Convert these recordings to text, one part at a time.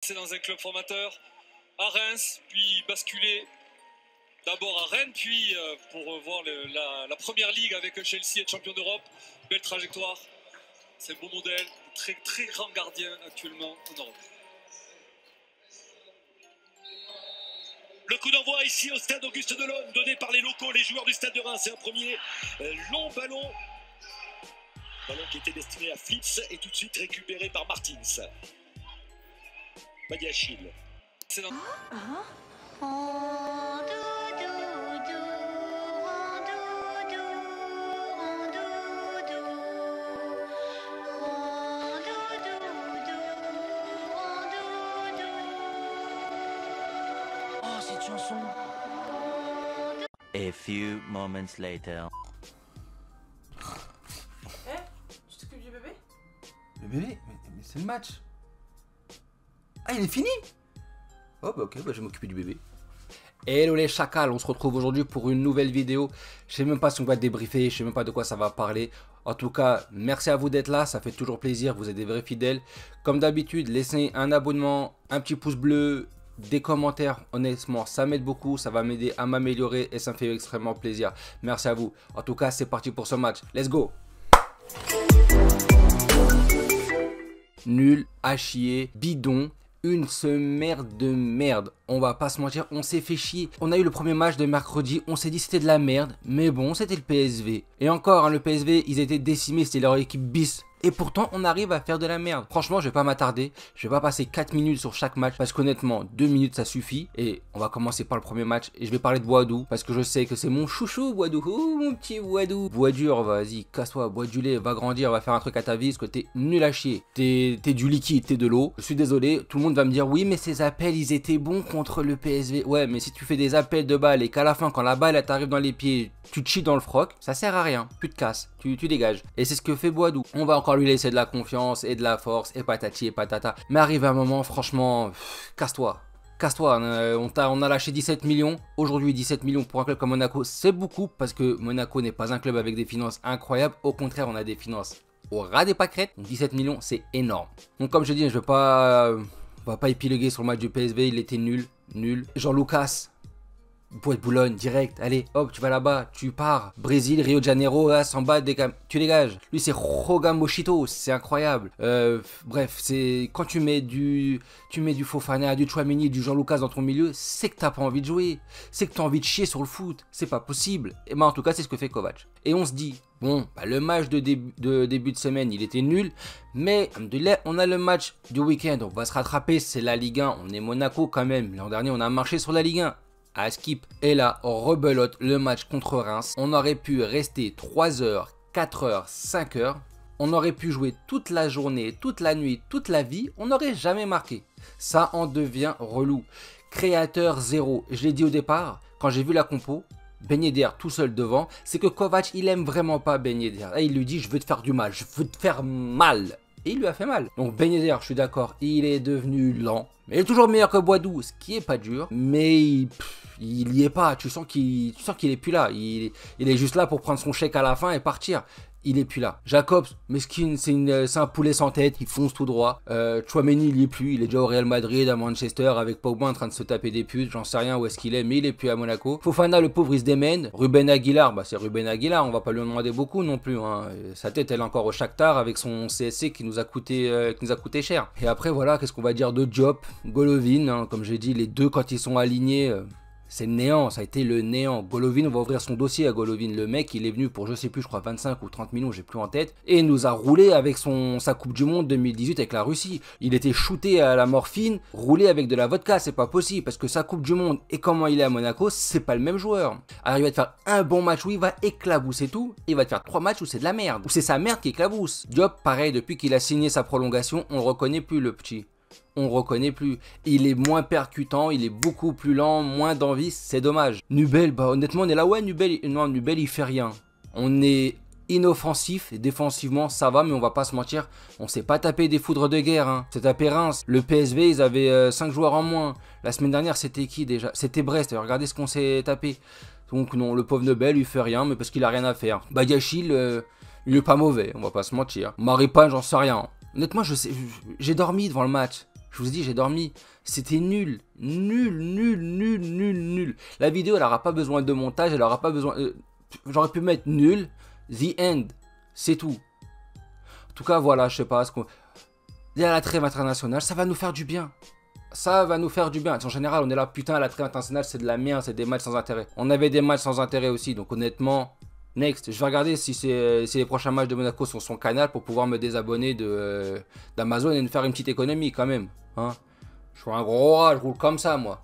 C'est dans un club formateur à Reims, puis basculer d'abord à Rennes, puis pour voir la première ligue avec Chelsea, être champion d'Europe. Belle trajectoire, c'est un beau modèle, très, très grand gardien actuellement en Europe. Le coup d'envoi ici au stade Auguste Delhomme, donné par les locaux, les joueurs du stade de Reims. C'est un premier long ballon. Ballon qui était destiné à Flips et tout de suite récupéré par Martins. Badiachil. C'est dans... Oh, cette chanson. A few moments later. Eh, tu t'occupes du bébé? Le bébé? Mais c'est le match. Ah, il est fini? Oh bah ok, bah je vais m'occuper du bébé. Hello les chacals, on se retrouve aujourd'hui pour une nouvelle vidéo. Je sais même pas si on va débriefer, je sais même pas de quoi ça va parler. En tout cas, merci à vous d'être là, ça fait toujours plaisir, vous êtes des vrais fidèles. Comme d'habitude, laissez un abonnement, un petit pouce bleu, des commentaires, honnêtement, ça m'aide beaucoup, ça va m'aider à m'améliorer et ça me fait extrêmement plaisir. Merci à vous. En tout cas, c'est parti pour ce match. Let's go! Nul, à chier, bidon. Une merde de merde, on va pas se mentir, on s'est fait chier. On a eu le premier match de mercredi, on s'est dit c'était de la merde, mais bon, c'était le PSV. Et encore, hein, le PSV, ils étaient décimés, c'était leur équipe bis. Et pourtant, on arrive à faire de la merde. Franchement, je vais pas m'attarder, je vais pas passer 4 minutes sur chaque match, parce qu'honnêtement, 2 minutes ça suffit. Et on va commencer par le premier match, et je vais parler de Boadou, parce que je sais que c'est mon chouchou Boadou. Oh mon petit Boadou. Boisdur, vas-y, casse-toi, bois du lait, va grandir, va faire un truc à ta vie, parce que t'es nul à chier. T'es du liquide, t'es de l'eau. Je suis désolé, tout le monde va me dire, oui, mais ces appels, ils étaient bons contre le PSV. Ouais, mais si tu fais des appels de balle, et qu'à la fin, quand la balle, elle t'arrive dans les pieds, tu te chies dans le froc, ça sert à rien. Tu te casses, tu dégages. Et c'est ce que fait Boadou. On va encore lui laisser de la confiance et de la force et patati et patata. Mais arrive un moment, franchement, casse-toi. Casse-toi, on a lâché 17 millions. Aujourd'hui, 17 millions pour un club comme Monaco, c'est beaucoup parce que Monaco n'est pas un club avec des finances incroyables. Au contraire, on a des finances au ras des pâquerettes. Donc 17 millions, c'est énorme. Donc comme je dis, on va pas épiloguer sur le match du PSV. Il était nul. Jean-Lucas. Bois de Boulogne, direct, allez, hop, tu vas là-bas, tu pars. Brésil, Rio de Janeiro, là, 100 bahts, tu dégages. Lui, c'est Rogan Mochito, c'est incroyable. Bref, c'est quand tu mets du Fofana, du Tchouaméni, du Jean-Lucas dans ton milieu, c'est que t'as pas envie de jouer. C'est que t'as envie de chier sur le foot. C'est pas possible. Et ben, en tout cas, c'est ce que fait Kovac. Et on se dit, bon, bah, le match de début de semaine, il était nul. Mais, on a le match du week-end, on va se rattraper, c'est la Ligue 1. On est Monaco quand même. L'an dernier, on a marché sur la Ligue 1. À skip. Et là, on rebelote le match contre Reims. On aurait pu rester 3 heures, 4 heures, 5 heures. On aurait pu jouer toute la journée, toute la nuit, toute la vie. On n'aurait jamais marqué. Ça en devient relou. Créateur zéro. Je l'ai dit au départ, quand j'ai vu la compo, Ben Yedder tout seul devant, c'est que Kovac, il aime vraiment pas Ben Yedder. Là, il lui dit, je veux te faire du mal, je veux te faire mal. Et il lui a fait mal. Donc Ben Yedder, je suis d'accord, il est devenu lent. Mais il est toujours meilleur que Boadou, ce qui est pas dur. Mais il y est pas. Tu sens qu'il est plus là. Il est juste là pour prendre son chèque à la fin et partir. Il est plus là. Jacobs, mesquine, c'est un poulet sans tête, il fonce tout droit. Tchouaméni, il y est plus, il est déjà au Real Madrid, à Manchester, avec Pogba en train de se taper des putes, j'en sais rien où est-ce qu'il est, mais il est plus à Monaco. Fofana, le pauvre, il se démène. Ruben Aguilar, bah c'est Ruben Aguilar, on va pas lui en demander beaucoup non plus. Hein. Sa tête, elle est encore au Shakhtar avec son CSC qui nous a coûté cher. Et après, voilà, qu'est-ce qu'on va dire de Diop, Golovin, hein, comme j'ai dit, les deux quand ils sont alignés. C'est le néant, ça a été le néant. Golovin, on va ouvrir son dossier à Golovin. Le mec, il est venu pour, je sais plus, je crois 25 ou 30 millions, j'ai plus en tête. Et il nous a roulé avec sa Coupe du Monde 2018 avec la Russie. Il était shooté à la morphine, roulé avec de la vodka, c'est pas possible. Parce que sa Coupe du Monde et comment il est à Monaco, c'est pas le même joueur. Alors il va te faire un bon match où il va éclabousser tout. Et il va te faire 3 matchs où c'est de la merde. Où c'est sa merde qui éclabousse. Diop, pareil, depuis qu'il a signé sa prolongation, on le reconnaît plus le petit. On reconnaît plus. Il est moins percutant, il est beaucoup plus lent, moins d'envie, c'est dommage. Nubel, bah honnêtement on est là, ouais Nubel, non Nubel il fait rien. On est inoffensif, et défensivement ça va, mais on va pas se mentir, on s'est pas tapé des foudres de guerre, hein. C'est tapé Reims. Le PSV ils avaient 5 joueurs en moins. La semaine dernière c'était qui déjà? C'était Brest, regardez ce qu'on s'est tapé. Donc non, le pauvre Nubel il fait rien, mais parce qu'il a rien à faire. Badiachil, il est pas mauvais, on va pas se mentir. Maripane, j'en sais rien. Honnêtement, j'ai dormi devant le match. Je vous dis, j'ai dormi. C'était nul. Nul. La vidéo, elle n'aura pas besoin de montage, elle n'aura pas besoin... J'aurais pu mettre nul, the end. C'est tout. En tout cas, voilà, je sais pas. Il y a la trêve internationale, ça va nous faire du bien. Ça va nous faire du bien. En général, on est là, putain, la trêve internationale, c'est de la merde, c'est des matchs sans intérêt. On avait des matchs sans intérêt aussi, donc honnêtement, next. Je vais regarder si les prochains matchs de Monaco sont sur son canal pour pouvoir me désabonner d'Amazon et me faire une petite économie quand même. Hein. Je suis un gros rat, je roule comme ça, moi.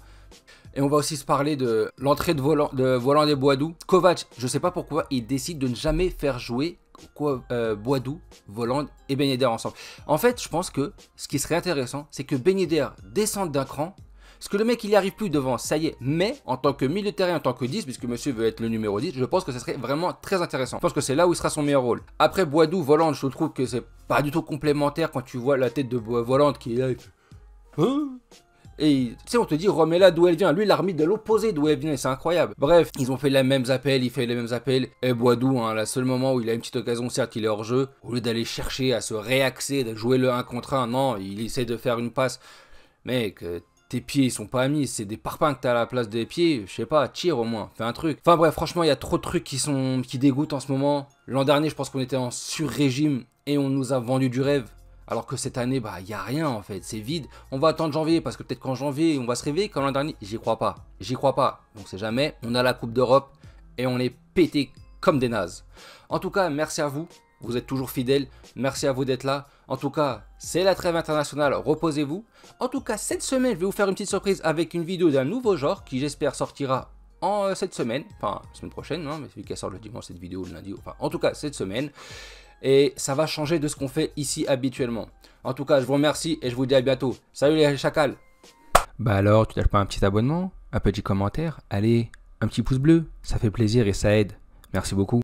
Et on va aussi se parler de l'entrée de Voland et Boadou. Kovac, je sais pas pourquoi, il décide de ne jamais faire jouer Boadou, Voland et Ben Yedder ensemble. En fait, je pense que ce qui serait intéressant, c'est que Ben Yedder descende d'un cran. Parce que le mec, il n'y arrive plus devant, ça y est. Mais en tant que milieu de terrain, en tant que 10, puisque monsieur veut être le numéro 10, je pense que ce serait vraiment très intéressant. Je pense que c'est là où il sera son meilleur rôle. Après, Boadou, Voland, je trouve que c'est pas du tout complémentaire quand tu vois la tête de Voland qui est là. Hein? Et tu sais, on te dit, remets-la d'où elle vient. Lui, il a remis de l'opposé d'où elle vient, c'est incroyable. Bref, ils ont fait les mêmes appels, il fait les mêmes appels. Et Boadou, hein, le seul moment où il a une petite occasion, certes, il est hors jeu. Au lieu d'aller chercher à se réaxer, de jouer le 1 contre 1, non, il essaie de faire une passe. Mec, tes pieds, ils sont pas amis, c'est des parpaings que t'as à la place des pieds. Je sais pas, tire au moins, fais un truc. Enfin bref, franchement, il y a trop de trucs qui dégoûtent en ce moment. L'an dernier, je pense qu'on était en sur-régime et on nous a vendu du rêve. Alors que cette année, bah, il n'y a rien en fait, c'est vide. On va attendre janvier parce que peut-être qu'en janvier, on va se réveiller comme l'an dernier. J'y crois pas. Donc c'est jamais. On a la Coupe d'Europe et on est pété comme des nazes. En tout cas, merci à vous. Vous êtes toujours fidèles. Merci à vous d'être là. En tout cas, c'est la trêve internationale. Reposez-vous. En tout cas, cette semaine, je vais vous faire une petite surprise avec une vidéo d'un nouveau genre qui, j'espère, sortira en cette semaine. Enfin, la semaine prochaine, non, mais celui qui sort le dimanche, cette vidéo, le lundi. Enfin, en tout cas, cette semaine. Et ça va changer de ce qu'on fait ici habituellement. En tout cas, je vous remercie et je vous dis à bientôt. Salut les chacals. Bah alors, tu lâches pas un petit abonnement, un petit commentaire, allez, un petit pouce bleu, ça fait plaisir et ça aide. Merci beaucoup.